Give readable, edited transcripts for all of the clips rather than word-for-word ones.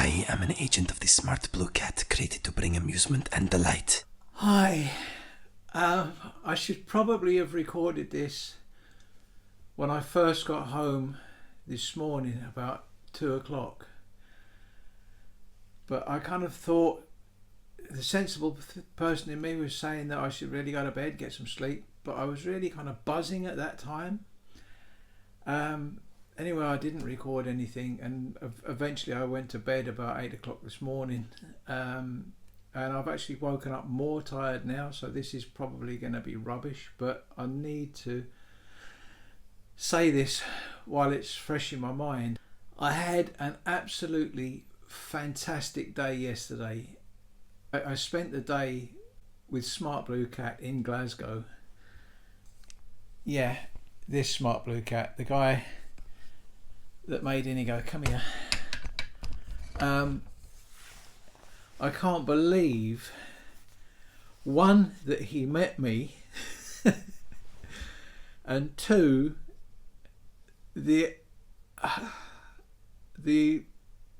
I am an agent of the Smartbluecat, created to bring amusement and delight. Hi. I should probably have recorded this when I first got home this morning about 2 o'clock. But I kind of thought the sensible person in me was saying that I should really go to bed, get some sleep. But I was really kind of buzzing at that time. Anyway, I didn't record anything, and eventually I went to bed about 8 o'clock this morning. And I've actually woken up more tired now, so this is probably going to be rubbish, but I need to say this while it's fresh in my mind. I had an absolutely fantastic day yesterday. I spent the day with Smartbluecat in Glasgow. Yeah, this Smartbluecat, the guy that made Inigo. Come here. I can't believe, one, that he met me, and two, the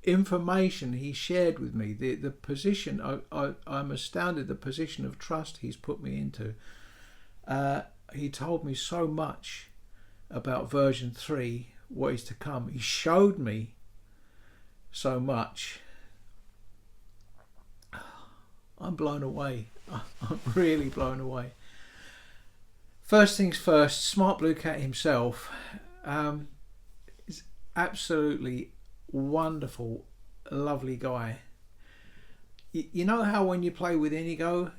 information he shared with me, the position, I'm astounded, the position of trust he's put me into. He told me so much about version 3, what is to come. He showed me so much. I'm blown away. I'm really blown away. First things first, Smartbluecat himself is absolutely wonderful, lovely guy. You know how when you play with Inigo,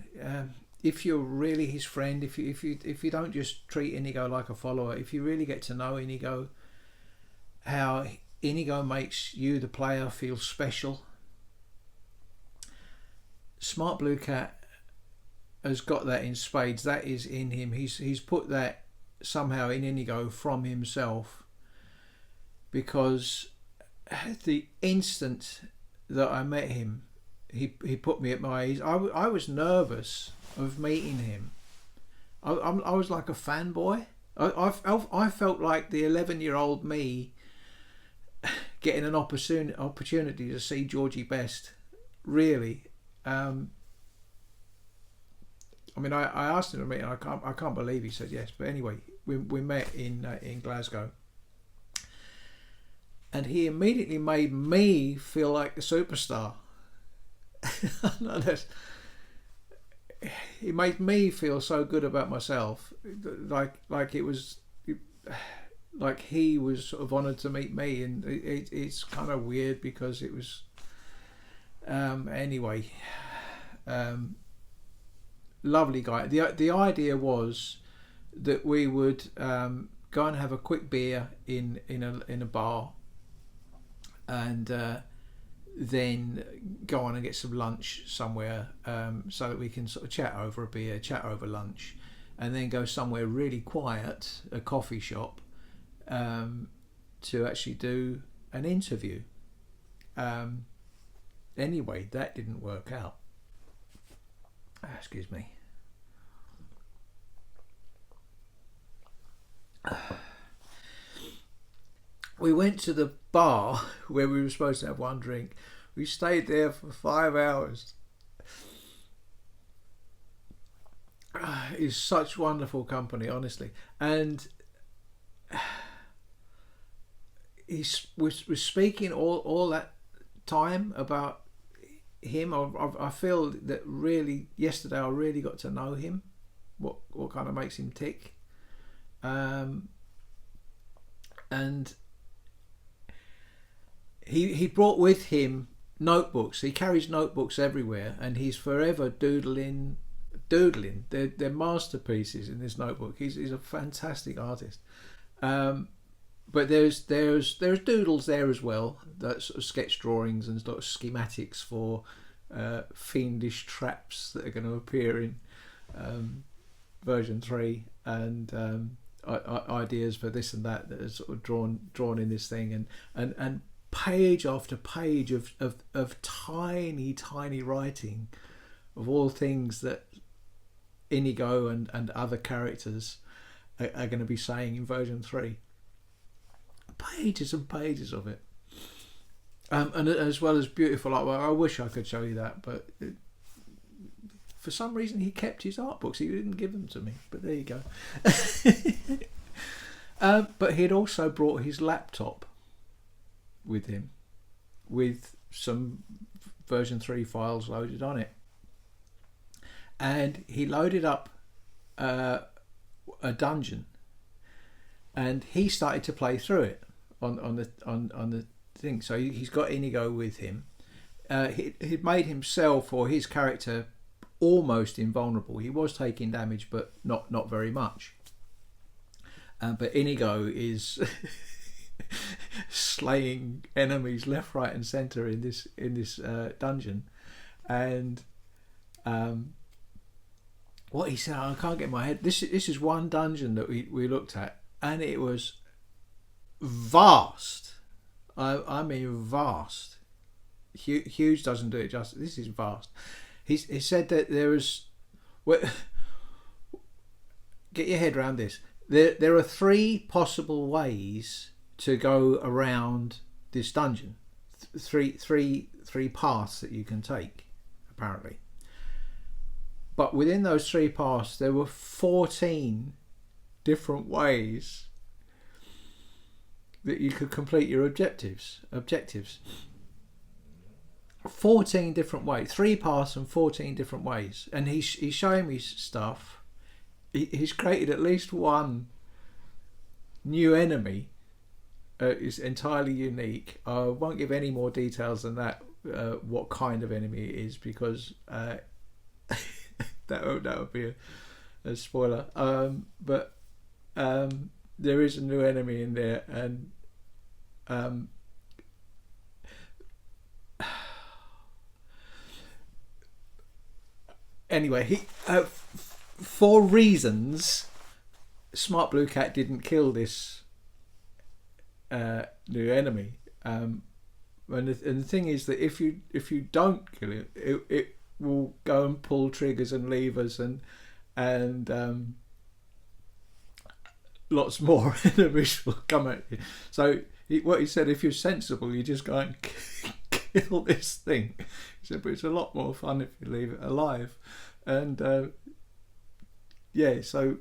if you're really his friend, if you don't just treat Inigo like a follower, if you really get to know Inigo, how Inigo makes you, the player, feel special. Smartbluecat has got that in spades. That is in him. He's put that somehow in Inigo from himself, because the instant that I met him, he put me at my ease. I was nervous of meeting him. I was like a fanboy. I felt like the 11-year-old me getting an opportunity to see Georgie Best. Really. I mean, I asked him to meet, and I can't believe he said yes. But anyway, we met in Glasgow, and he immediately made me feel like a superstar. He made me feel so good about myself, like it was like he was sort of honoured to meet me, and it's kind of weird because it was anyway. Lovely guy. The idea was that we would go and have a quick beer in a bar, and then go on and get some lunch somewhere, so that we can sort of chat over a beer, chat over lunch, and then go somewhere really quiet, a coffee shop, to actually do an interview. Anyway, that didn't work out. Excuse me. We went to the bar where we were supposed to have one drink. We stayed there for 5 hours. It's such wonderful company, honestly. And he was speaking all that time about him. I feel that really yesterday I really got to know him, what kind of makes him tick, and he brought with him notebooks. He carries notebooks everywhere, and he's forever doodling. They're masterpieces in this notebook. He's a fantastic artist. But there's doodles there as well, that sort of sketch drawings and sort of schematics for fiendish traps that are going to appear in version 3, and ideas for this and that are sort of drawn in this thing, and page after page of tiny writing of all things that Inigo and other characters are going to be saying in version 3. Pages and pages of it. And as well as beautiful artwork. I wish I could show you that, but for some reason he kept his art books. He didn't give them to me, but there you go. But he had also brought his laptop with him, with some version 3 files loaded on it, and he loaded up a dungeon, and he started to play through it on the thing. So he's got Inigo with him. He'd made himself, or his character, almost invulnerable. He was taking damage, but not very much. But Inigo is slaying enemies left, right, and centre in this dungeon. And what he said, I can't get my head. This is one dungeon that we looked at, and it was vast. I mean vast. Huge doesn't do it justice. This is vast. He said that there is. Well, get your head around this. There are 3 possible ways to go around this dungeon. Three paths that you can take, apparently. But within those 3 paths, there were 14 different ways that you could complete your objectives. 14 different ways, 3 paths and 14 different ways. And he's showing me stuff. He's created at least one new enemy. Is entirely unique. I won't give any more details than that. What kind of enemy it is, because that would be a spoiler. But there is a new enemy in there, and anyway, he for reasons, Smartbluecat didn't kill this new enemy. And the thing is that if you don't kill it, it will go and pull triggers and levers and lots more enemies will come at you. So what he said, if you're sensible, you just go and kill this thing. He said, but it's a lot more fun if you leave it alive. And yeah, so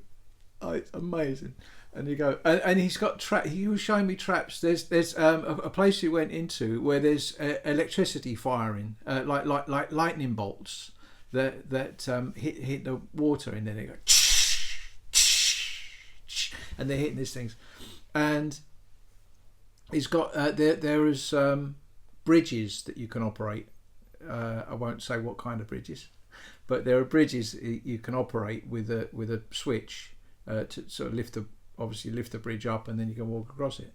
it's amazing. And you go, and he's got he was showing me traps. There's a place he went into where there's electricity firing, like lightning bolts that hit the water, and then they go, and they're hitting these things. And he's got there is bridges that you can operate. I won't say what kind of bridges, but there are bridges you can operate with a switch to sort of lift the bridge up, and then you can walk across it.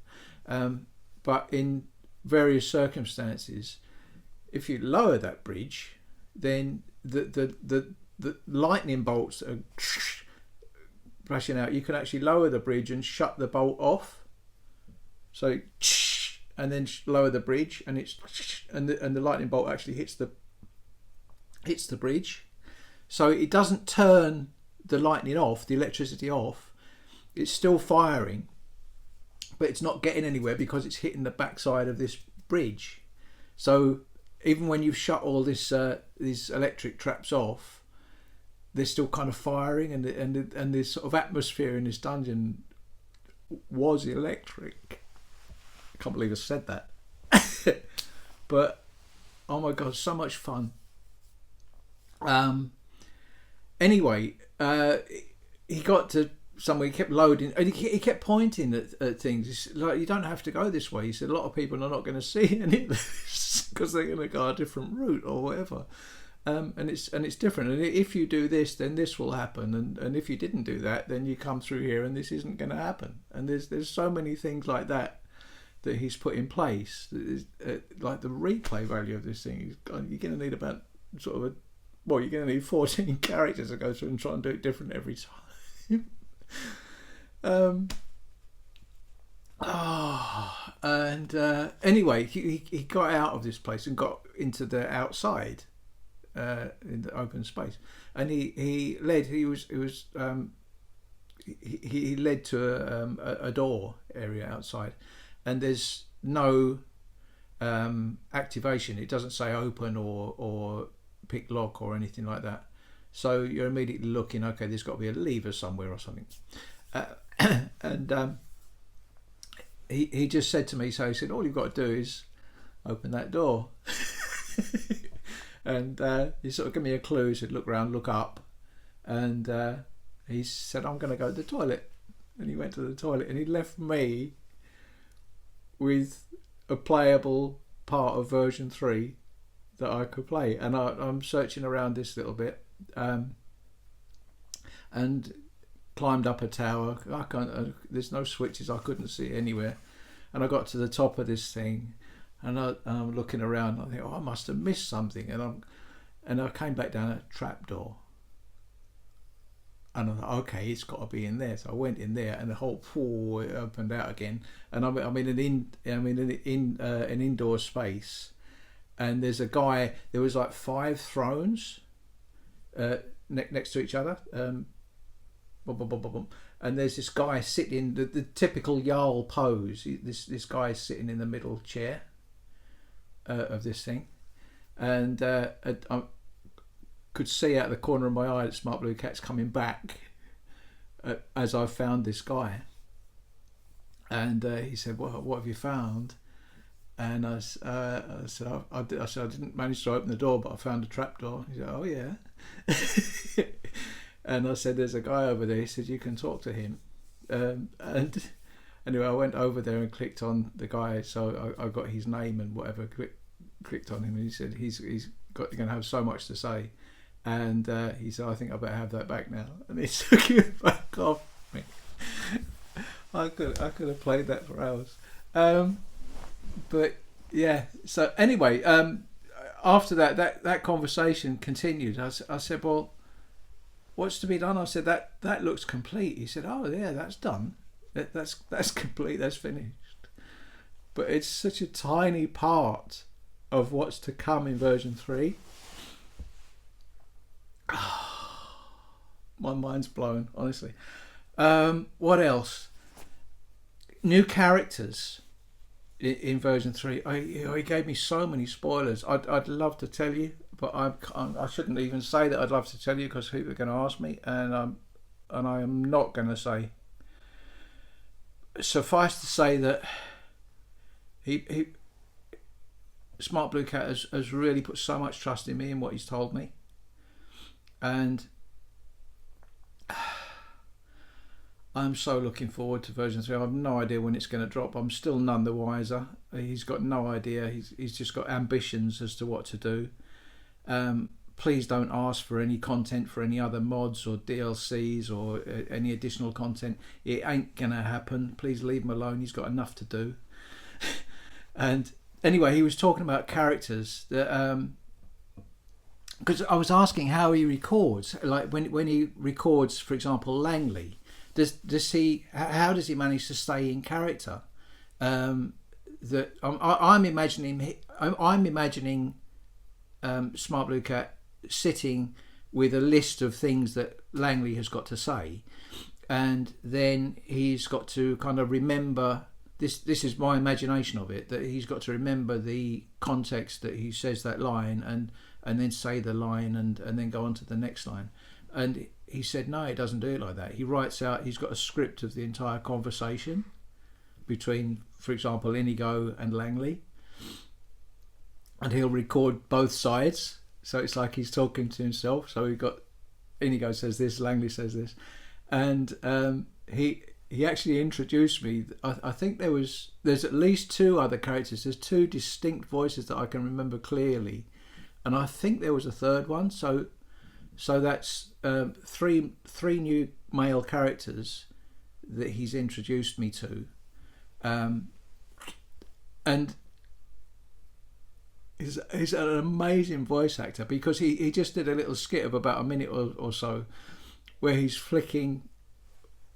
But in various circumstances, if you lower that bridge, then the lightning bolts are flashing out. You can actually lower the bridge and shut the bolt off. So, and then lower the bridge, and the lightning bolt actually hits the bridge. So it doesn't turn the lightning off, the electricity off. It's still firing, but it's not getting anywhere because it's hitting the backside of this bridge. So even when you've shut all these electric traps off, they're still kind of firing, and this sort of atmosphere in this dungeon was electric. I can't believe I said that. But oh my god, so much fun. Anyway, he got to somewhere. He kept loading, and he kept pointing at things. It's like, you don't have to go this way. He said a lot of people are not going to see any of this because they're going to go a different route or whatever. And it's different. And if you do this, then this will happen. And if you didn't do that, then you come through here, and this isn't going to happen. And there's so many things like that he's put in place. That is, like the replay value of this thing, you're going to need about sort of you're going to need 14 characters to go through and try and do it different every time. Anyway, he got out of this place and got into the outside, in the open space, and he led to a door area outside, and there's no activation. It doesn't say open or pick lock or anything like that. So you're immediately looking, okay, there's got to be a lever somewhere or something. And he just said to me, so he said, all you've got to do is open that door. And he sort of gave me a clue. He said, look round, look up. And he said, I'm going to go to the toilet. And he went to the toilet and he left me with a playable part of version 3 that I could play. And I'm searching around this little bit and climbed up a tower. I can't. There's no switches. I couldn't see it anywhere. And I got to the top of this thing, and I'm looking around. I think, I must have missed something. And I came back down a trapdoor. And I thought, okay, it's got to be in there. So I went in there, and the whole pool opened out again. And I'm in an indoor space, and there's a guy. There was like 5 thrones next to each other. And there's this guy sitting, the typical Jarl pose. This guy is sitting in the middle chair of this thing, and I could see out the corner of my eye that Smartbluecat's coming back as I found this guy. And he said, what have you found? And I said, I didn't manage to open the door, but I found a trapdoor. He said, oh yeah. And I said, there's a guy over there. He said, you can talk to him. And anyway, I went over there and clicked on the guy. So I got his name and whatever, clicked on him. And he said, he's going to have so much to say. And he said, I think I better have that back now. And he took it back off me. I could have played that for hours. But yeah, so anyway, after that conversation continued. I said, well, what's to be done? I said, that looks complete. He said, oh yeah, that's done. That's complete. That's finished. But it's such a tiny part of what's to come in version 3. My mind's blown, honestly. What else? New characters in version 3. He gave me so many spoilers. I'd love to tell you, but I shouldn't even say that I'd love to tell you because people are going to ask me, and I am not going to say. Suffice to say that he Smartbluecat has really put so much trust in me and what he's told me, and I'm so looking forward to version 3. I have no idea when it's going to drop. I'm still none the wiser. He's got no idea. He's just got ambitions as to what to do. Please don't ask for any content for any other mods or DLCs or any additional content. It ain't going to happen. Please leave him alone. He's got enough to do. And anyway, he was talking about characters that... because I was asking how he records. Like when he records, for example, Langley... How does he manage to stay in character? I'm imagining Smartbluecat sitting with a list of things that Langley has got to say, and then he's got to kind of remember this. This is my imagination of it, that he's got to remember the context that he says that line, and then say the line, and then go on to the next line. And he said, no, he doesn't do it like that. He writes out, he's got a script of the entire conversation between, for example, Inigo and Langley. And he'll record both sides. So it's like he's talking to himself. So we've got, Inigo says this, Langley says this. And he actually introduced me. I think there's at least 2 other characters. There's 2 distinct voices that I can remember clearly. And I think there was a third one. So that's 3 new male characters that he's introduced me to, and he's an amazing voice actor, because he just did a little skit of about a minute or so where he's flicking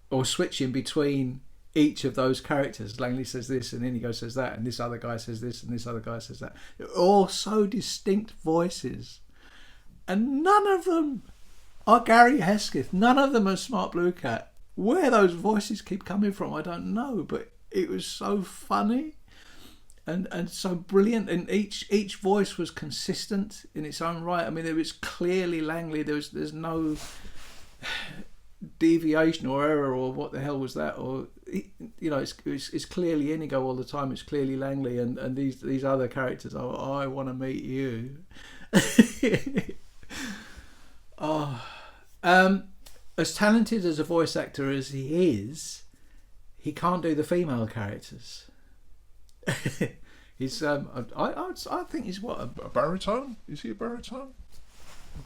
or switching between each of those characters. Langley says this and Inigo says that, and this other guy says this and this other guy says that. They're all so distinct voices. And none of them are Gary Hesketh. None of them are Smartbluecat. Where those voices keep coming from, I don't know. But it was so funny. and so brilliant, and each voice was consistent in its own right. I mean, there was clearly Langley. There's no deviation or error or what the hell was that, or it's clearly Inigo all the time. It's clearly Langley, and these other characters. Oh, I want to meet you. As talented as a voice actor as he is, he can't do the female characters. He's I think he's what, a baritone? Is he a baritone?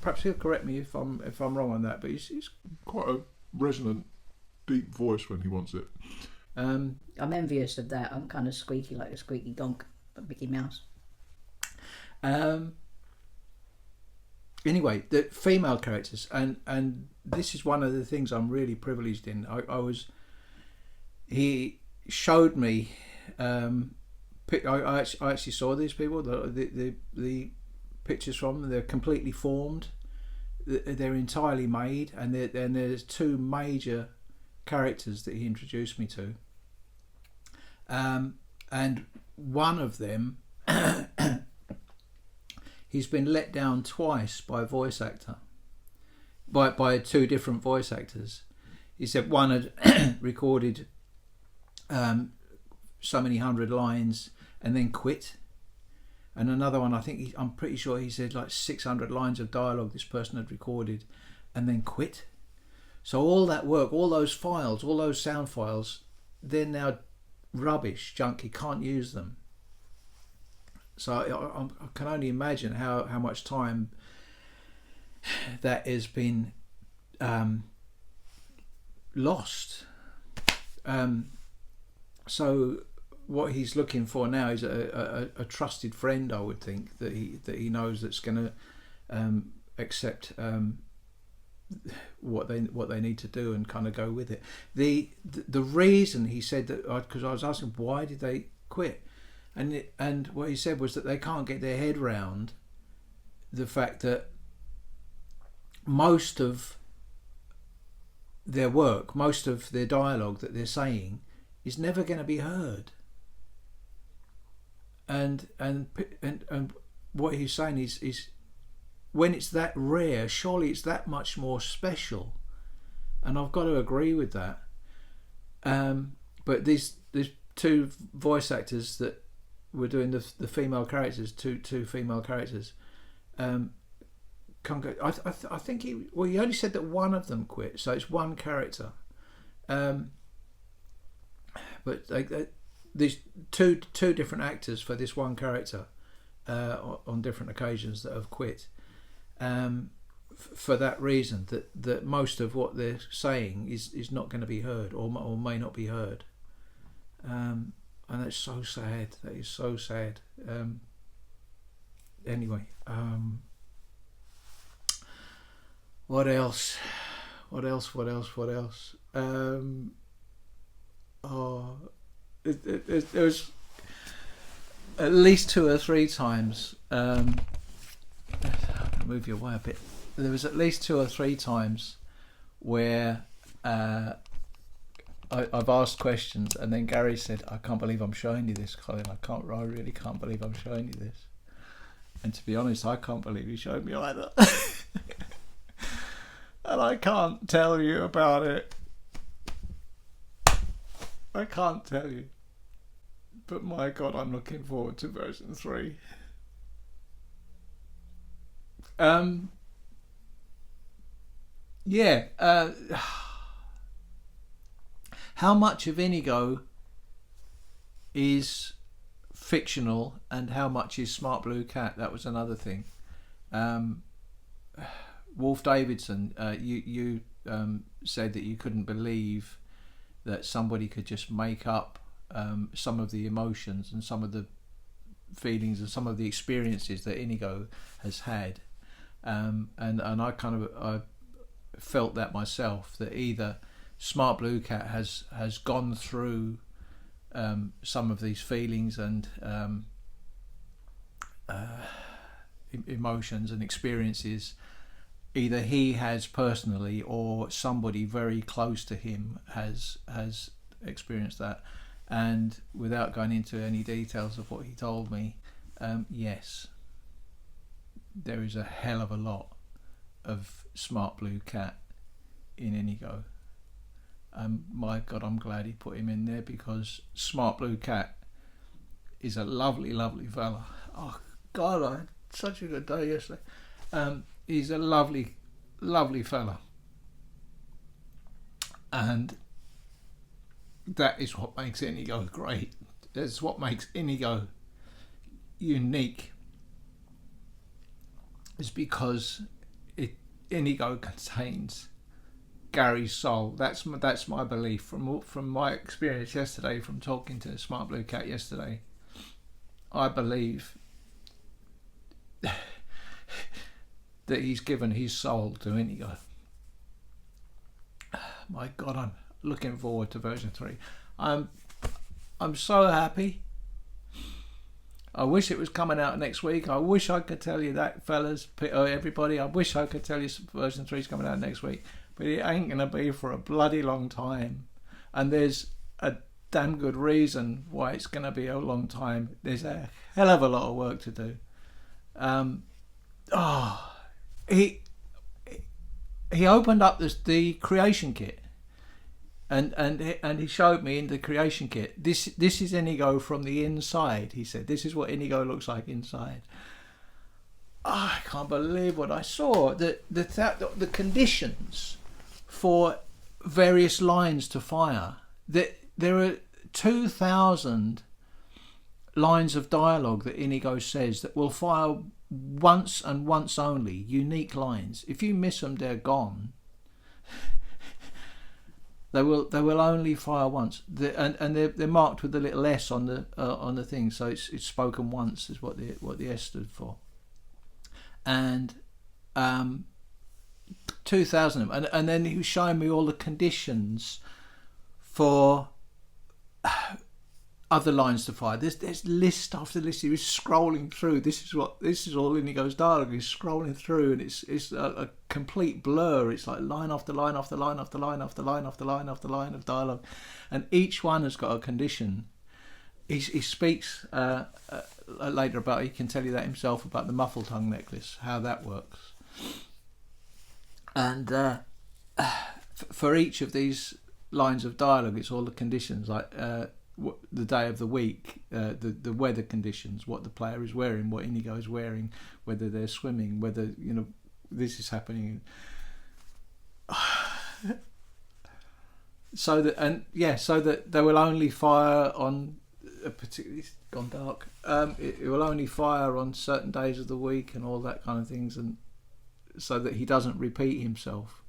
Perhaps he'll correct me if I'm wrong on that, but he's quite a resonant, deep voice when he wants it. I'm envious of that. I'm kind of squeaky like a squeaky donk, but Mickey Mouse. Anyway, the female characters, and this is one of the things I'm really privileged in. He showed me. I actually saw these people. The pictures from them. They're completely formed. They're entirely made, and there's two major characters that he introduced me to. And one of them, he's been let down twice by a voice actor, by two different voice actors. He said one had recorded so many hundred lines and then quit, and another one, I'm pretty sure he said like 600 lines of dialogue this person had recorded and then quit. So all that work, all those files, all those sound files, they're now rubbish, junk. You can't use them. So I can only imagine how much time that has been lost. So what he's looking for now is a trusted friend, I would think, that he knows that's going to accept what they need to do and kind of go with it. The reason he said that, because I was asking why did they quit, and what he said was that they can't get their head round the fact that most of their work, most of their dialogue that they're saying is never going to be heard. And what he's saying is when it's that rare, surely it's that much more special. And I've got to agree with that. But these two voice actors that were doing the female characters, two female characters, can't go. I think he only said that one of them quit, so it's one character. But these two different actors for this one character on different occasions that have quit, for that reason, that most of what they're saying is not going to be heard or may not be heard, and that's so sad. That is so sad. Anyway, what else? There was at least two or three times. Move your way a bit. There was at least two or three times where I've asked questions, and then Gary said, "I can't believe I'm showing you this, Colin. I really can't believe I'm showing you this." And to be honest, I can't believe you showed me either. And I can't tell you about it. I can't tell you. But my God, I'm looking forward to version 3. How much of Inigo is fictional and how much is Smartbluecat? That was another thing. Wolf Davidson, you said that you couldn't believe that somebody could just make up some of the emotions and some of the feelings and some of the experiences that Inigo has had, and I felt that myself, that either Smartbluecat has gone through some of these feelings and emotions and experiences. Either he has personally, or somebody very close to him has experienced that, And without going into any details of what he told me, yes, there is a hell of a lot of Smartbluecat in Inigo. My God, I'm glad he put him in there, because Smartbluecat is a lovely, lovely fella. Oh God, I had such a good day yesterday. He's a lovely, lovely fella, and that is what makes Inigo great. That's what makes Inigo unique. Is because Inigo contains Gary's soul. That's my belief from my experience yesterday, from talking to Smartbluecat yesterday. I believe that he's given his soul to Inigo. My God, I'm looking forward to version 3. I'm so happy. I wish it was coming out next week. I wish I could tell you that, fellas, everybody. I wish I could tell you version 3 is coming out next week, but it ain't gonna be for a bloody long time. And there's a damn good reason why it's gonna be a long time. There's a hell of a lot of work to do. He opened up the creation kit. And he showed me in the creation kit. This is Inigo from the inside. He said, "This is what Inigo looks like inside." I can't believe what I saw. The conditions for various lines to fire. There are 2,000 lines of dialogue that Inigo says that will fire once and once only. Unique lines. If you miss them, they're gone. They will only fire once, and they're marked with a little S on the thing, so it's spoken once is what the S stood for. And 2,000 of them, and then he was showing me all the conditions for other lines to fire. There's list after list. He was scrolling through. This is all Inigo's dialogue. He's scrolling through, and it's a complete blur. It's like line after line after line after line after line after line after line of dialogue, and each one has got a condition. He speaks later about. He can tell you that himself about the Muffle-Tongue necklace, how that works, and for each of these lines of dialogue, it's all the conditions like. The day of the week, the weather conditions, what the player is wearing, what Inigo is wearing, whether they're swimming, whether this is happening. So that they will only fire on a particular. It's gone dark. It will only fire on certain days of the week and all that kind of things, and so that he doesn't repeat himself.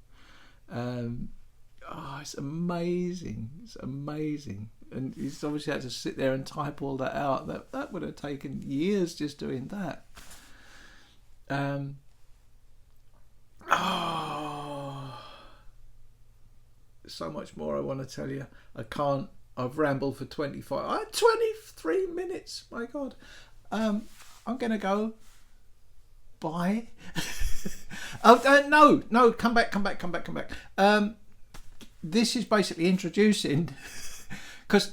It's amazing. It's amazing. And he's obviously had to sit there and type all that out. That would have taken years just doing that. So much more I want to tell you. I can't. I've rambled for 23 minutes. My God. I'm gonna go. Bye. No. Come back. This is basically introducing. Because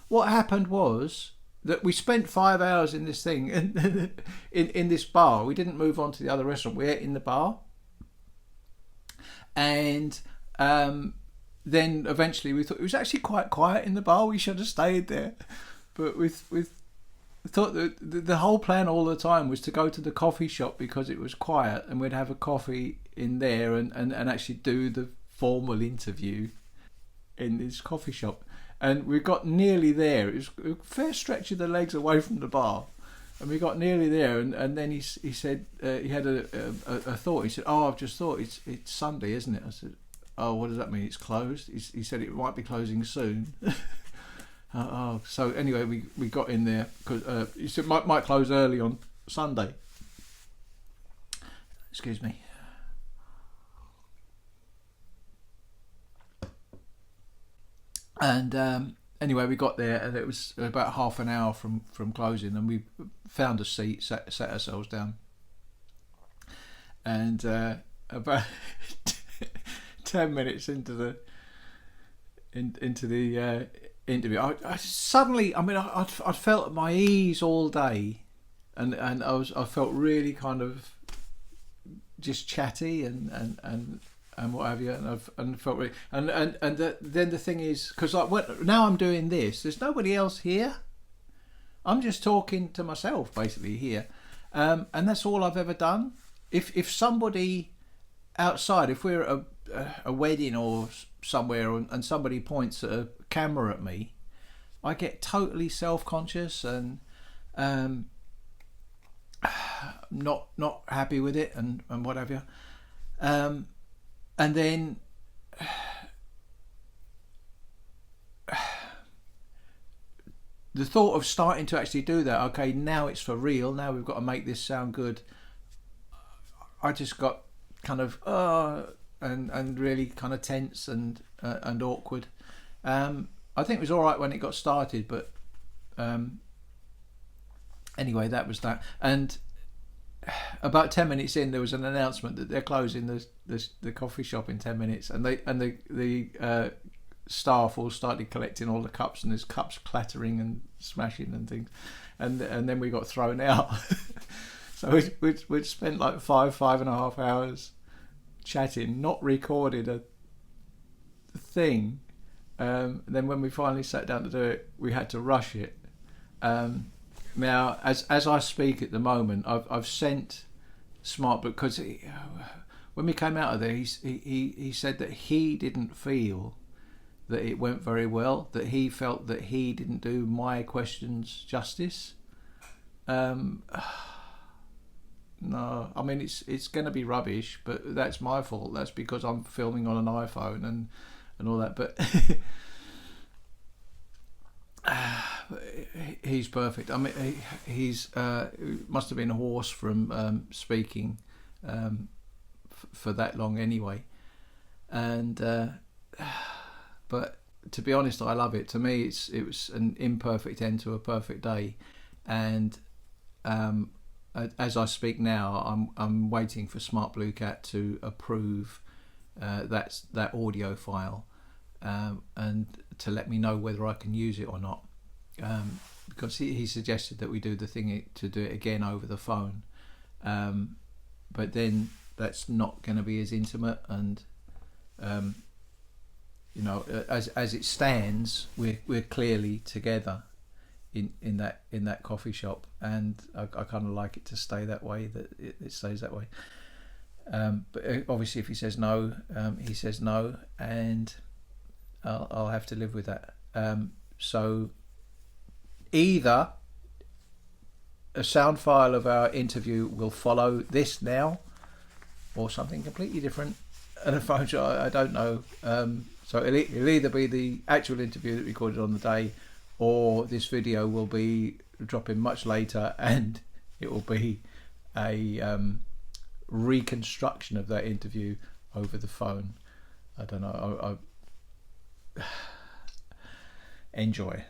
what happened was that we spent 5 hours in this thing, in this bar. We didn't move on to the other restaurant. We ate in the bar, and then eventually we thought it was actually quite quiet in the bar. We should have stayed there, but we thought that the whole plan all the time was to go to the coffee shop because it was quiet, and we'd have a coffee in there and actually do the formal interview in this coffee shop. And we got nearly there. It was a fair stretch of the legs away from the bar, and we got nearly there, and then he said he had a thought. He said, "Oh, I've just thought it's Sunday, isn't it?" I said, "Oh, what does that mean? It's closed?" He said it might be closing soon. So anyway, we got in there because he said might close early on Sunday. Excuse me. And anyway, we got there, and it was about half an hour from closing, and we found a seat, sat ourselves down, and about 10 minutes into into the interview. I suddenly, I mean, I'd felt at my ease all day, and I felt really kind of just chatty and what have you, and felt really, then the thing is, because now I'm doing this, there's nobody else here. I'm just talking to myself basically here, and that's all I've ever done. If somebody outside, if we're at a wedding or somewhere and somebody points a camera at me, I get totally self-conscious and not happy with it and what have you. And then the thought of starting to actually do that, okay, now it's for real, now we've got to make this sound good, I just got kind of and really kind of tense and awkward. I think it was all right when it got started, but anyway, that was that. And about 10 minutes in, there was an announcement that they're closing the coffee shop in 10 minutes, and the staff all started collecting all the cups, and there's cups clattering and smashing and things, and then we got thrown out. So we'd spent like 5.5 hours chatting, not recorded a thing. Then when we finally sat down to do it, we had to rush it. Now, as I speak at the moment, I've sent Smartbluecat, because when we came out of there, he said that he didn't feel that it went very well, that he felt that he didn't do my questions justice. No, I mean it's going to be rubbish, but that's my fault. That's because I'm filming on an iPhone and all that. But he's perfect. I mean, he's must have been hoarse from speaking for that long anyway. And but to be honest, I love it. To me, it was an imperfect end to a perfect day, and as I speak now, I'm waiting for Smartbluecat to approve that audio file, and to let me know whether I can use it or not, because he suggested that we do the thing to do it again over the phone, but then that's not going to be as intimate, and you know, as it stands, we're clearly together in that coffee shop, and I kind of like it to stay that way, that it stays that way. But obviously, if he says no, he says no, and I'll have to live with that. So either a sound file of our interview will follow this now, or something completely different, and a phone shot, I don't know. So it'll either be the actual interview that we recorded on the day, or this video will be dropping much later, and it will be a reconstruction of that interview over the phone. I don't know. I enjoy.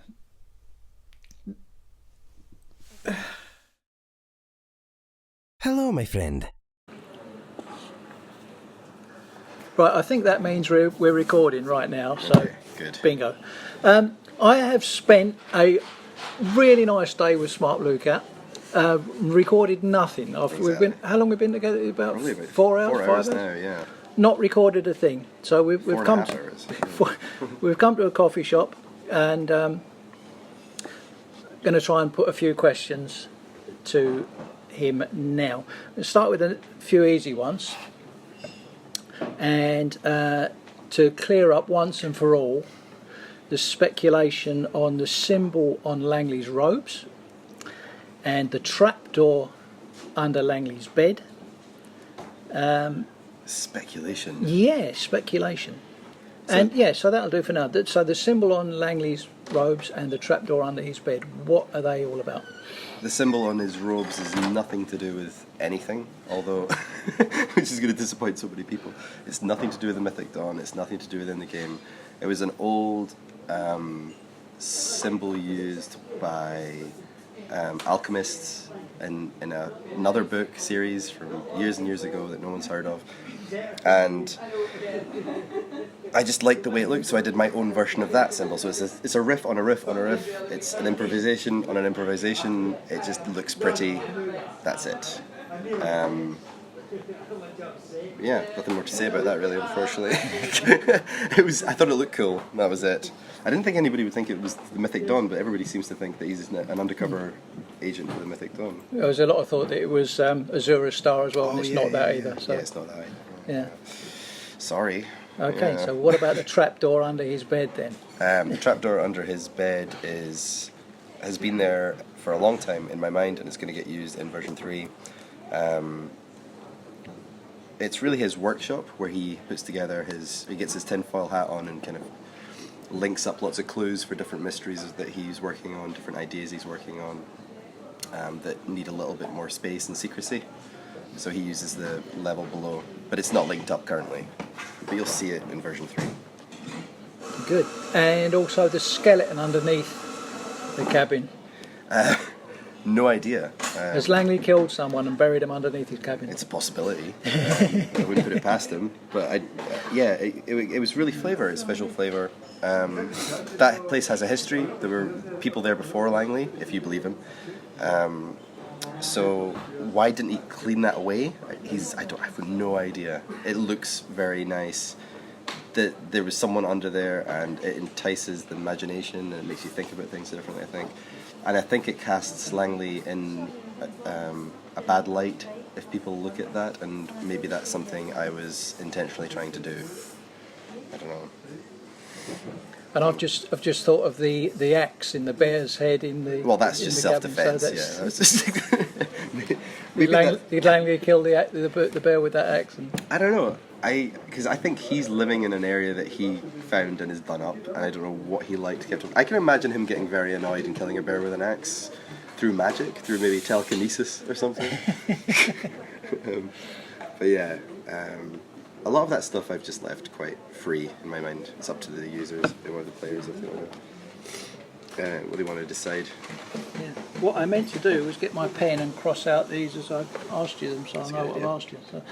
Hello, my friend. Right, I think that means we're recording right now. So Okay, good. Bingo. I have spent a really nice day with Smartbluecat. Recorded nothing. Exactly. How long we've been together? About Probably about 4 hours, 4 5 hours hours now, yeah. Not recorded a thing. So we've 4.5 come hours. we've come to a coffee shop, and going to try and put a few questions to him now. Let's start with a few easy ones, and to clear up once and for all the speculation on the symbol on Langley's robes and the trapdoor under Langley's bed. Speculation. Yeah, speculation. And yeah, so that'll do for now. So the symbol on Langley's robes and the trapdoor under his bed, what are they all about? The symbol on his robes is nothing to do with anything, although, which is going to disappoint so many people. It's nothing to do with the Mythic Dawn, it's nothing to do with in the game. It was an old symbol used by alchemists in another book series from years and years ago that no one's heard of, and I just liked the way it looked, so I did my own version of that symbol. So it's a riff on a riff on a riff. It's an improvisation on an improvisation. It just looks pretty. That's it. Yeah, nothing more to say about that really, unfortunately. I thought it looked cool. That was it. I didn't think anybody would think it was the Mythic Dawn, but everybody seems to think that he's an undercover agent for the Mythic Dawn. There was a lot of thought that it was Azura's star as well, and it's not that either. So. Yeah, it's not that either. Yeah. Sorry. Okay, Yeah. so what about the trapdoor under his bed then? The trapdoor under his bed has been there for a long time in my mind, and it's going to get used in version 3. It's really his workshop where he puts together he gets his tinfoil hat on and kind of links up lots of clues for different mysteries that he's working on, different ideas he's working on that need a little bit more space and secrecy. So he uses the level below, but it's not linked up currently. But you'll see it in version 3. Good. And also the skeleton underneath the cabin. No idea. Has Langley killed someone and buried him underneath his cabin? It's a possibility. I wouldn't put it past him. But it was really flavour. It's visual flavour. That place has a history. There were people there before Langley, if you believe him. So why didn't he clean that away? I have no idea. It looks very nice. That there was someone under there, and it entices the imagination and it makes you think about things differently, I think. And I think it casts Langley in a bad light if people look at that, and maybe that's something I was intentionally trying to do. I don't know. And I've just thought of the axe in the bear's head in the. Well, that's just self-defense. So Yeah, that was just. Did Langley kill the bear with that axe? I don't know. Because I think he's living in an area that he found and has done up, and I don't know what he liked kept. I can imagine him getting very annoyed and killing a bear with an axe through magic, through maybe telekinesis or something. But yeah, a lot of that stuff I've just left quite free in my mind. It's up to the users or the players if they want to, what they want to decide. Yeah. What I meant to do was get my pen and cross out these as I asked you them, so I know what I've asked you. So.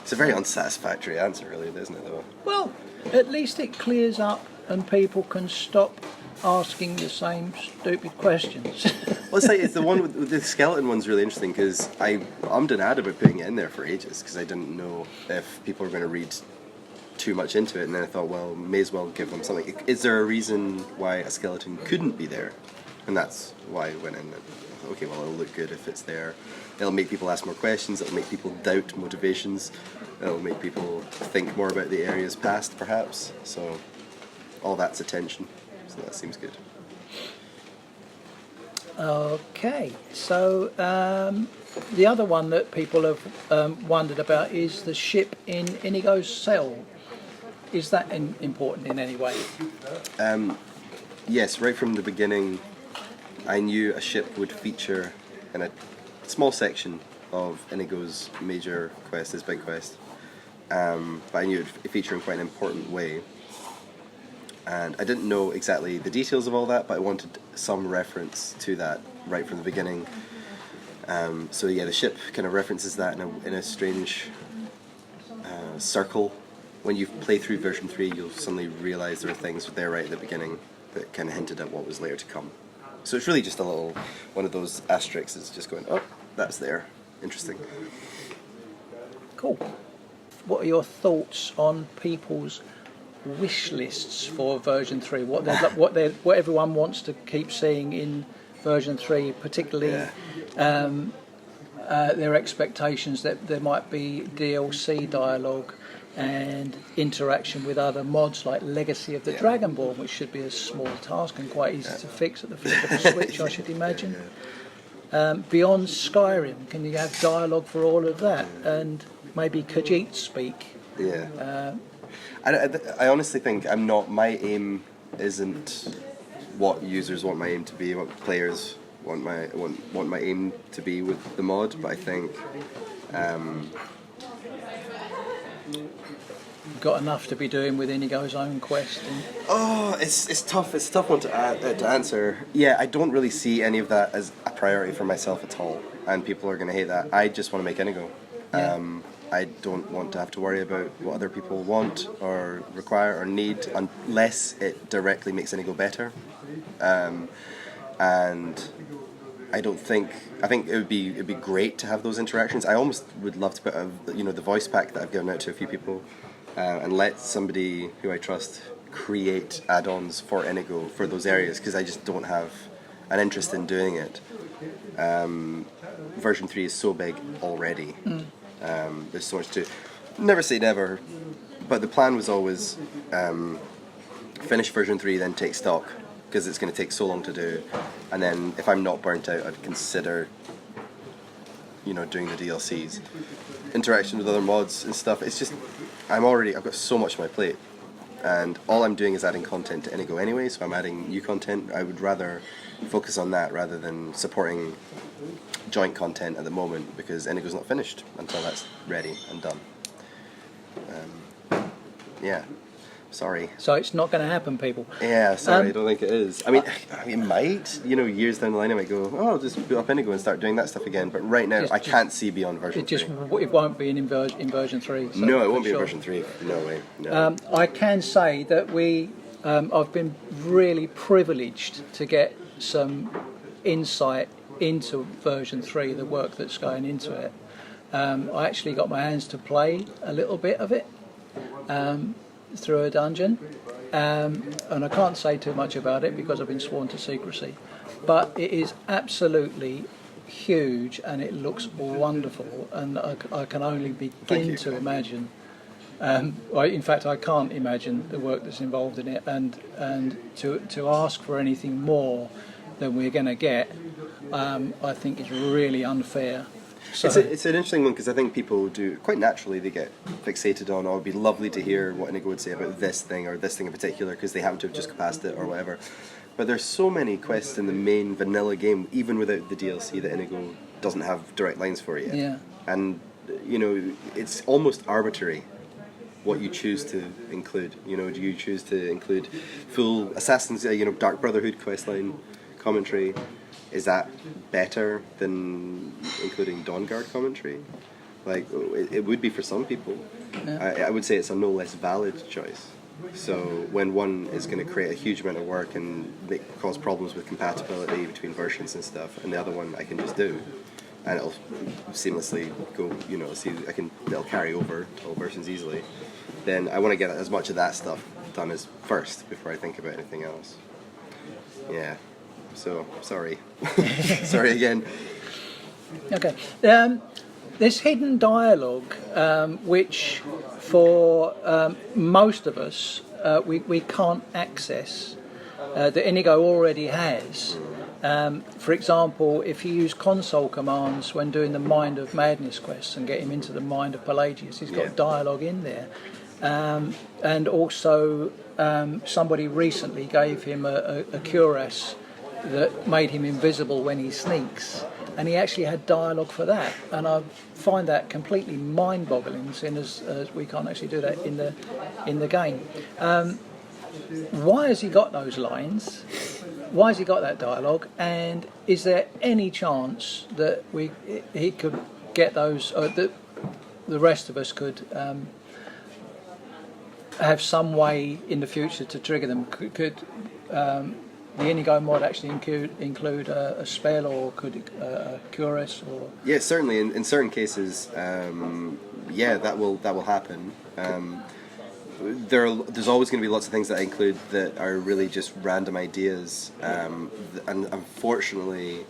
It's a very unsatisfactory answer, really, isn't it, though? Well, at least it clears up and people can stop asking the same stupid questions. Well, it's the one with the skeleton one's really interesting because I ummed and ahed about putting it in there for ages because I didn't know if people were going to read too much into it, and then I thought, well, may as well give them something. Is there a reason why a skeleton couldn't be there? And that's why I went in. And, okay, well, it'll look good if it's there. It'll make people ask more questions. It'll make people doubt motivations. It'll make people think more about the area's past, perhaps. So all that's attention. So that seems good. Okay, so the other one that people have wondered about is the ship in Inigo's cell. Is that important in any way? Yes, right from the beginning, I knew a ship would feature in a small section of Inigo's major quest, his big quest. But I knew it would feature in quite an important way. And I didn't know exactly the details of all that, but I wanted some reference to that right from the beginning. So yeah, the ship kind of references that in a strange circle. When you play through version 3, you'll suddenly realise there are things there right at the beginning that kind of hinted at what was later to come. So it's really just a little one of those asterisks is just going, oh, that's there. Interesting. Cool. What are your thoughts on people's wish lists for version 3? What everyone wants to keep seeing in version 3, particularly their expectations that there might be DLC dialogue and interaction with other mods like Legacy of the Dragonborn, which should be a small task and quite easy to fix at the flip of a switch, I should imagine. Beyond Skyrim, can you have dialogue for all of that? And maybe Khajiit speak? Yeah. I honestly think my aim isn't what users want my aim to be, what players want my aim to be with the mod, but I think got enough to be doing with Inigo's own quest? And Oh, it's tough. It's a tough one to answer. Yeah, I don't really see any of that as a priority for myself at all, and people are going to hate that. I just want to make Inigo. Yeah. I don't want to have to worry about what other people want or require or need unless it directly makes Inigo better. And I think it'd be great to have those interactions. I almost would love to put the voice pack that I've given out to a few people and let somebody who I trust create add-ons for Inigo for those areas, because I just don't have an interest in doing it. Version 3 is so big already. There's so much to never say never, but the plan was always finish version 3, then take stock, because it's going to take so long to do, and then if I'm not burnt out, I'd consider doing the DLCs, interaction with other mods and stuff. It's just I've got so much on my plate, and all I'm doing is adding content to Inigo anyway, so I'm adding new content. I would rather focus on that rather than supporting joint content at the moment, because Inigo's not finished until that's ready and done. Yeah, sorry. so it's not going to happen, people. Yeah, sorry, I don't think it is. I mean, it might. Years down the line, I might go, I'll just boot up Inigo and start doing that stuff again. But right now, I can't see beyond version 3. It won't be in version 3. So No, it won't be sure. in version 3. No way. No. I can say that I've been really privileged to get some insight into version 3, the work that's going into it. I actually got my hands to play a little bit of it through a dungeon, and I can't say too much about it because I've been sworn to secrecy, but it is absolutely huge and it looks wonderful, and I can only begin to imagine in fact I can't imagine the work that's involved in it, and to ask for anything more than we're going to get, I think is really unfair. So It's an interesting one, because I think people do quite naturally, they get fixated on, it'd be lovely to hear what Inigo would say about this thing or this thing in particular, because they happen to have just passed it or whatever. But there's so many quests in the main vanilla game, even without the DLC, that Inigo doesn't have direct lines for yet. Yeah. And it's almost arbitrary what you choose to include. Do you choose to include full Assassin's, Dark Brotherhood questline commentary? Is that better than including Dawnguard commentary? Like, it would be for some people. Yeah. I would say it's a no less valid choice. So when one is going to create a huge amount of work and cause problems with compatibility between versions and stuff, and the other one I can just do, and it'll seamlessly go, it'll carry over to all versions easily, then I want to get as much of that stuff done as first before I think about anything else. Yeah. So, sorry. Sorry again. Okay. There's hidden dialogue, which for most of us we can't access, that Inigo already has. For example, if you use console commands when doing the Mind of Madness quests and get him into the mind of Pelagius, he's got dialogue in there. And also, somebody recently gave him a cuirass that made him invisible when he sneaks, and he actually had dialogue for that, and I find that completely mind-boggling, seeing as we can't actually do that in the game. Why has he got those lines? Why has he got that dialogue? And is there any chance that he could get those, that the rest of us could have some way in the future to trigger them? Could the Inigo mod actually include a spell, or could a cuirass, or? Yeah, certainly. In certain cases, that will happen. There's always going to be lots of things that I include that are really just random ideas, and unfortunately,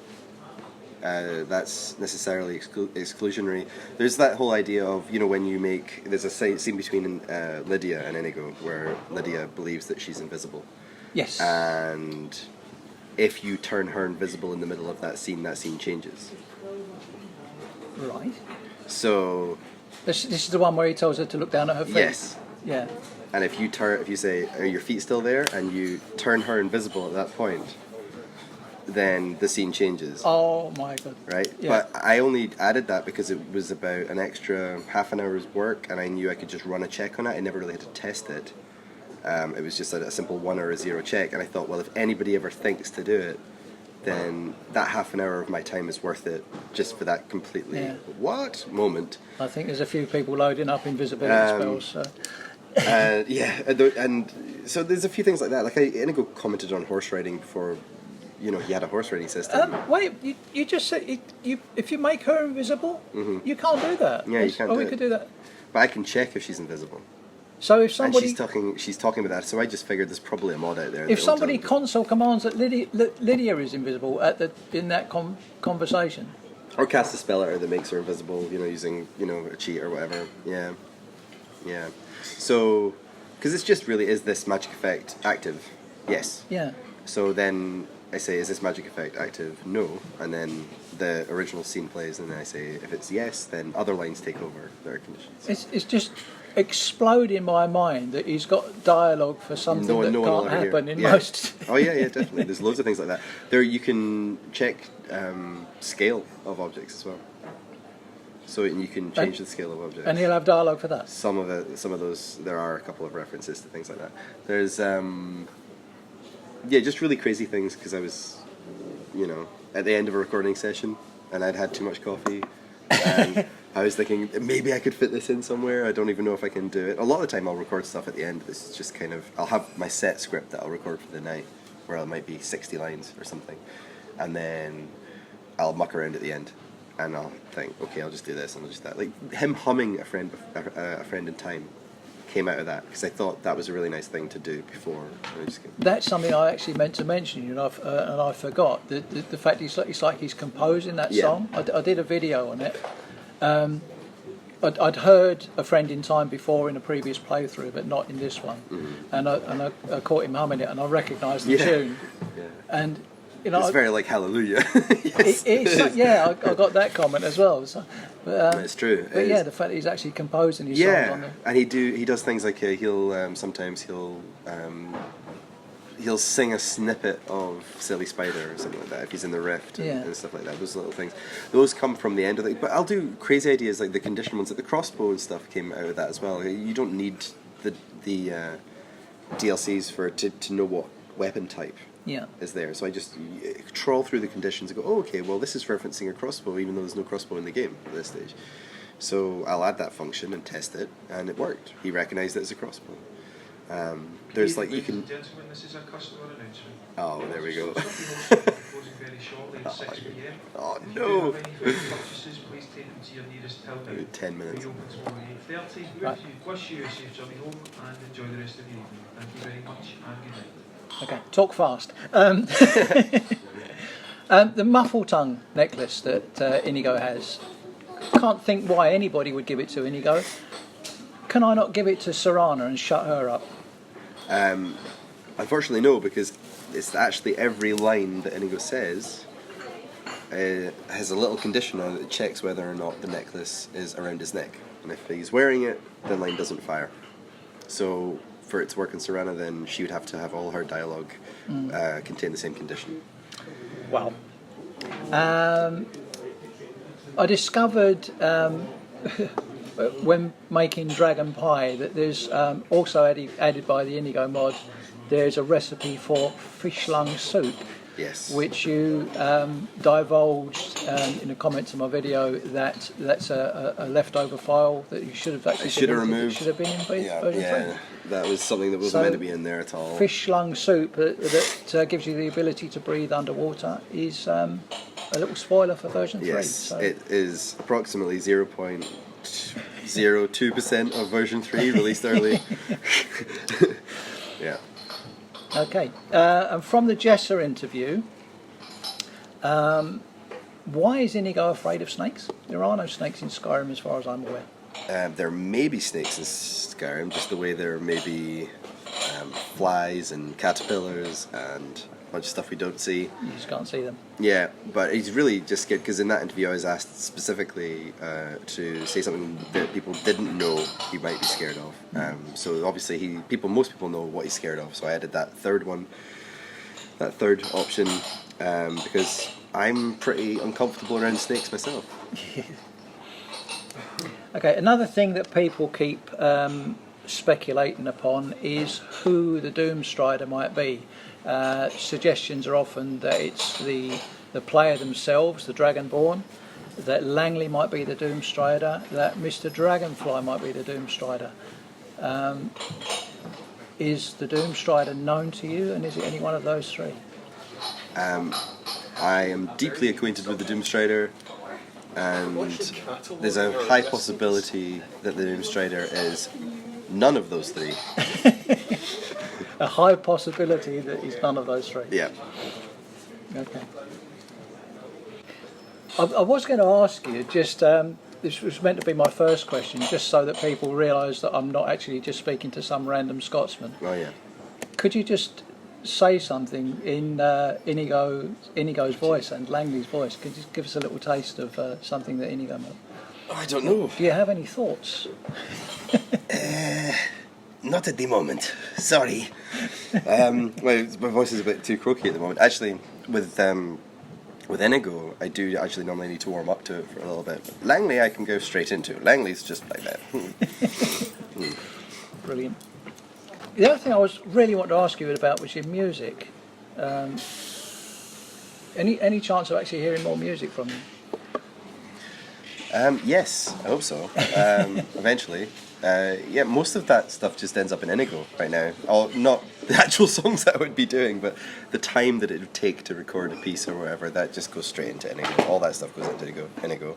that's necessarily exclusionary. There's that whole idea of, when you make, there's a scene between Lydia and Inigo where Lydia believes that she's invisible. Yes. And if you turn her invisible in the middle of that scene changes. Right. So this is the one where he tells her to look down at her feet. Yes. Yeah. And if you say, are your feet still there, and you turn her invisible at that point, then the scene changes. Oh my god! Right, Yeah. but I only added that because it was about an extra half an hour's work, and I knew I could just run a check on it. I never really had to test it. It was just a simple 1 or a 0 check, and I thought, well, if anybody ever thinks to do it, then that half an hour of my time is worth it, just for that completely what moment. I think there's a few people loading up invisibility spells. So. And so there's a few things like that. Like Inigo commented on horse riding before. You know, he had a horse riding system. Wait, you just said if you make her invisible, you can't do that. Yeah, you can't do we it. could do that. But I can check if she's invisible. So if somebody, and she's talking about that. So I just figured there's probably a mod out there. if somebody console commands that Lydia is invisible in that conversation, or cast a spell at her that makes her invisible, using a cheat or whatever. Yeah. So, because it's just really, is this magic effect active? Yes. Yeah. So then I say, is this magic effect active? No. And then the original scene plays, and then I say, if it's yes, then other lines take over their conditions. It's just explode in my mind that he's got dialogue for something that can't happen in most. Oh yeah, definitely. There's loads of things like that. There you can check scale of objects as well. So you can change the scale of objects. And he'll have dialogue for that. Some of those, there are a couple of references to things like that. There's just really crazy things, because I was, at the end of a recording session, and I'd had too much coffee, and I was thinking maybe I could fit this in somewhere. I don't even know if I can do it. A lot of the time I'll record stuff at the end. This is just kind of, I'll have my set script that I'll record for the night, where it might be 60 lines or something, and then I'll muck around at the end, and I'll think, okay, I'll just do this and I'll just that. Like him humming a friend in time came out of that, because I thought that was a really nice thing to do before. That's something I actually meant to mention, and I forgot the fact it's like he's composing that song. I did a video on it. I'd heard A Friend in Time before in a previous playthrough, but not in this one. And I caught him humming it, and I recognised the tune. Yeah. And it's very like Hallelujah. Yes. I got that comment as well. So, but, it's true. But the fact that he's actually composing his songs on there. And he does things like he'll sing a snippet of Silly Spider or something like that if he's in the Rift and stuff like that. Those little things, those come from the end of it. But I'll do crazy ideas like the condition ones, like the crossbow and stuff came out of that as well. You don't need the DLCs to know what weapon type is there. So I just trawl through the conditions and go, oh, okay, well this is referencing a crossbow, even though there's no crossbow in the game at this stage. So I'll add that function and test it, and it worked. He recognised it as a crossbow. There's like you can. Gentlemen, this is a customer announcement. Oh, there we go. Closing very shortly at 6 p.m. Oh If you no! have any further purchases, please take them to your nearest till now. 10 minutes. We open tomorrow at 8:30. Wish you a safe journey home and enjoy the rest of the evening. Thank you very much and good night. Okay, talk fast. The Muffle-Tongue necklace that Inigo has. Can't think why anybody would give it to Inigo. Can I not give it to Serana and shut her up? Unfortunately, no, because it's actually every line that Inigo says has a little condition on it that checks whether or not the necklace is around his neck. And if he's wearing it, the line doesn't fire. So for it to work in Serana, then she would have to have all her dialogue contain the same condition. Wow. I discovered when making Dragon Pie that there's also added by the Inigo mod, there's a recipe for fish lung soup. Yes. Which you divulged in a comment to my video that's a leftover file that you should have actually removed. Should have been in version 3. That was something that wasn't meant to be in there at all. Fish lung soup that gives you the ability to breathe underwater is a little spoiler for version 3. Yes, So. it is approximately 0.02% of version 3 released early. Yeah. Okay, and from the Jesser interview, why is Inigo afraid of snakes? There are no snakes in Skyrim as far as I'm aware. There may be snakes in Skyrim, just the way there may be flies and caterpillars and a bunch of stuff we don't see. You just can't see them. Yeah, but he's really just scared, because in that interview I was asked specifically to say something that people didn't know he might be scared of. So obviously most people know what he's scared of, so I added that third option. because I'm pretty uncomfortable around snakes myself. Okay, another thing that people keep speculating upon is who the Doomstrider might be. Suggestions are often that it's the player themselves, the Dragonborn, that Langley might be the Doomstrider, that Mr. Dragonfly might be the Doomstrider. Is the Doomstrider known to you, and is it any one of those three? I am deeply acquainted with the Doomstrider, and there's a high possibility that the Doomstrider is none of those three. A high possibility that he's none of those three. Yeah. Okay. I was going to ask you, just this was meant to be my first question, just so that people realise that I'm not actually just speaking to some random Scotsman. Oh yeah. Could you just say something in Inigo's voice and Langley's voice? Could you give us a little taste of something that Inigo might? I don't know. Do you have any thoughts? Not at the moment. Sorry. My voice is a bit too croaky at the moment. Actually, with Inigo, I do actually normally need to warm up to it for a little bit. But Langley, I can go straight into. Langley's just like that. Brilliant. The other thing I was really wanting to ask you about was your music. Any chance of actually hearing more music from you? Yes, I hope so. Eventually. Yeah, most of that stuff just ends up in Inigo right now. Not the actual songs that I would be doing, but the time that it would take to record a piece or whatever, that just goes straight into Inigo. All that stuff goes into Inigo.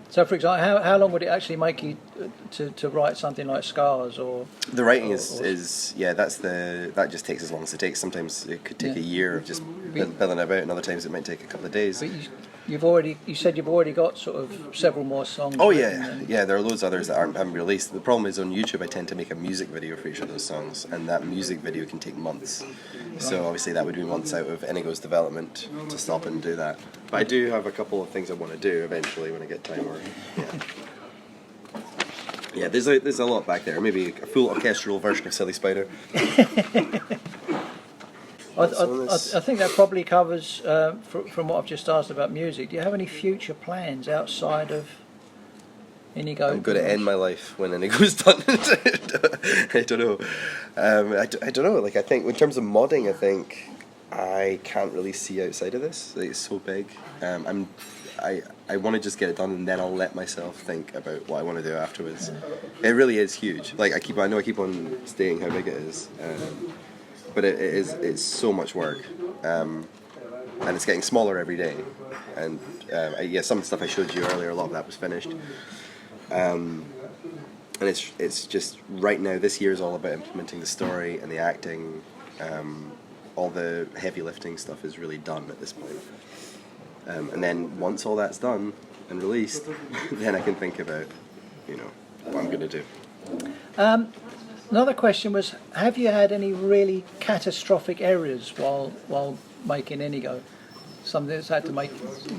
So, for example, how long would it actually make you to write something like Scars or? The writing is that just takes as long as it takes. Sometimes it could take a year of just billing about, and other times it might take a couple of days. But you said you've already got sort of several more songs. Oh yeah, there are loads of others that haven't released. The problem is on YouTube I tend to make a music video for each of those songs, and that music video can take months. So obviously that would be months out of Inigo's development to stop and do that. But I do have a couple of things I want to do eventually when I get time. Yeah, there's a lot back there. Maybe a full orchestral version of Silly Spider. I think that probably covers, from what I've just asked about music. Do you have any future plans outside of Inigo? I'm going to end my life when Inigo's done. I don't know. I don't know. Like, I think in terms of modding, I think I can't really see outside of this. Like, it's so big. I want to just get it done, and then I'll let myself think about what I want to do afterwards. It really is huge. Like, I know I keep on stating how big it is. But it's so much work, and it's getting smaller every day. And some of the stuff I showed you earlier, a lot of that was finished. And it's just right now. This year is all about implementing the story and the acting. All the heavy lifting stuff is really done at this point. And then once all that's done and released, then I can think about, what I'm going to do. Another question was, have you had any really catastrophic errors while making Inigo? Something that's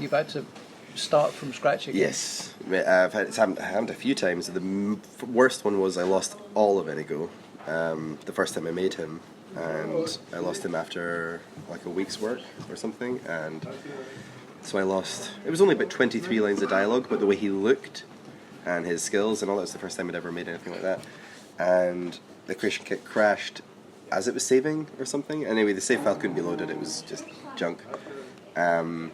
you've had to start from scratch again? Yes, it's happened a few times. The worst one was I lost all of Inigo the first time I made him, and I lost him after like a week's work or something, and so I lost. It was only about 23 lines of dialogue, but the way he looked and his skills and all that was the first time I'd ever made anything like that. And the creation kit crashed as it was saving or something. Anyway, the save file couldn't be loaded, it was just junk. And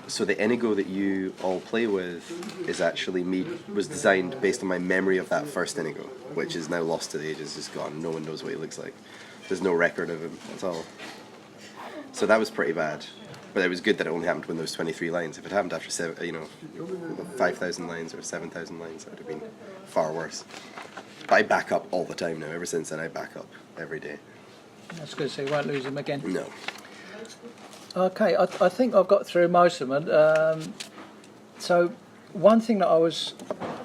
so the Inigo that you all play with is actually was designed based on my memory of that first Inigo, which is now lost to the ages, just gone. No one knows what he looks like. There's no record of him at all. So that was pretty bad. But it was good that it only happened when there was 23 lines. If it happened after 5,000 lines or 7,000 lines, that would have been far worse. But I back up all the time now. Ever since then, I back up every day. That's good, so you won't lose him again. No. Okay, I think I've got through most of them. So one thing that I was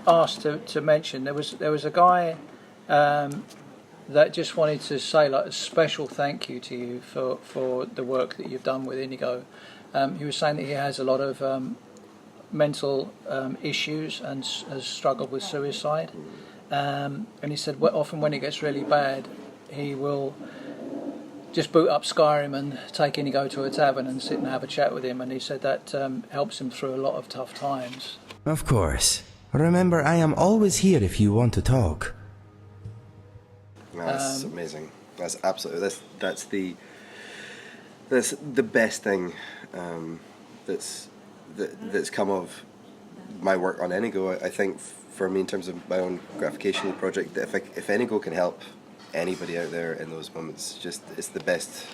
asked to mention, there was a guy that just wanted to say like a special thank you to you for the work that you've done with Inigo. He was saying that he has a lot of mental issues and has struggled with suicide. And he said often when it gets really bad, he will just boot up Skyrim and take Inigo to a tavern and sit and have a chat with him, and he said that helps him through a lot of tough times. Of course. Remember, I am always here if you want to talk. No, that's amazing. That's absolutely that's the best thing that's come of my work on Inigo. I think for me, in terms of my own gratification project, that if Inigo can help anybody out there in those moments, it's the best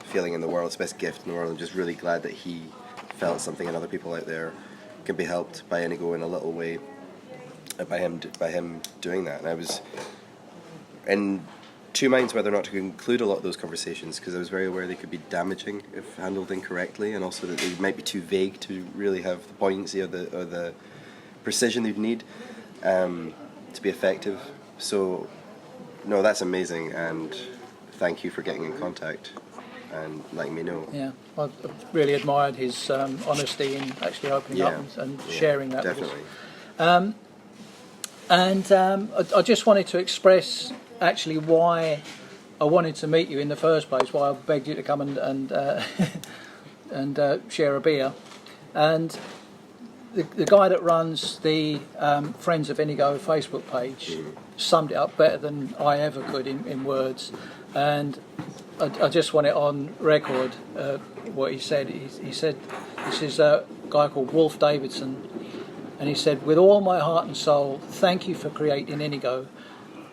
feeling in the world. It's the best gift in the world. I'm just really glad that he felt something, and other people out there can be helped by Inigo in a little way, by him doing that. And I was in two minds whether or not to conclude a lot of those conversations, because I was very aware they could be damaging if handled incorrectly, and also that they might be too vague to really have the poignancy or the precision they'd need to be effective. So no, that's amazing, and thank you for getting in contact and letting me know. Yeah, I've really admired his honesty in actually opening up and sharing that definitely. with us. I just wanted to express actually why I wanted to meet you in the first place, why I begged you to come and share a beer. And the guy that runs the Friends of Inigo Facebook page summed it up better than I ever could in words. And I just want it on record what he said. He said, this is a guy called Wolf Davidson, and he said, with all my heart and soul, thank you for creating Inigo,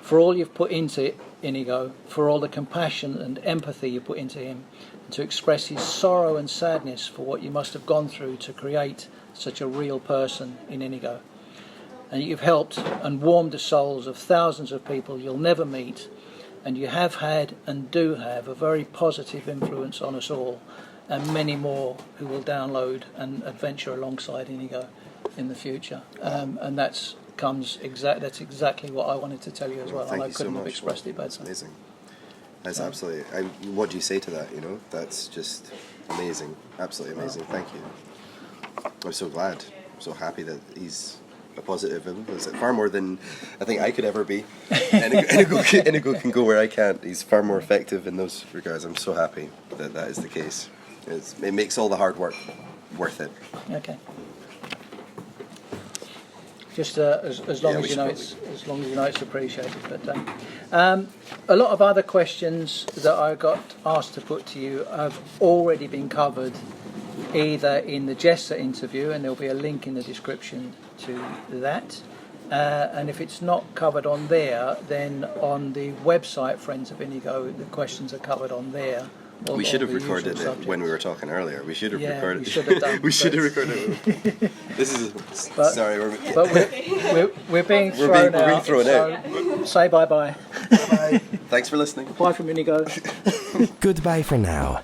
for all you've put into Inigo, for all the compassion and empathy you put into him, and to express his sorrow and sadness for what you must have gone through to create such a real person in Inigo. And you've helped and warmed the souls of thousands of people you'll never meet, and you have had and do have a very positive influence on us all, and many more who will download and adventure alongside Inigo in the future. And that's exactly what I wanted to tell you as well. And I couldn't have expressed it better. That's amazing. That's absolutely. What do you say to that? That's just amazing. Absolutely amazing. Thank you. I'm so glad. I'm so happy that he's a positive influence. Far more than I think I could ever be. Inigo can go where I can't. He's far more effective in those regards. I'm so happy that is the case. It makes all the hard work worth it. Okay. Just as long as you know it's appreciated. But a lot of other questions that I got asked to put to you have already been covered, either in the Jester interview, and there'll be a link in the description to that. And if it's not covered on there, then on the website Friends of Inigo, the questions are covered on there. We should have recorded it when we were talking earlier. We should have recorded. We should have done. We should have recorded it. This is sorry. We're being thrown out. Being thrown out. So say bye bye. Thanks for listening. Bye from Inigo. Goodbye for now.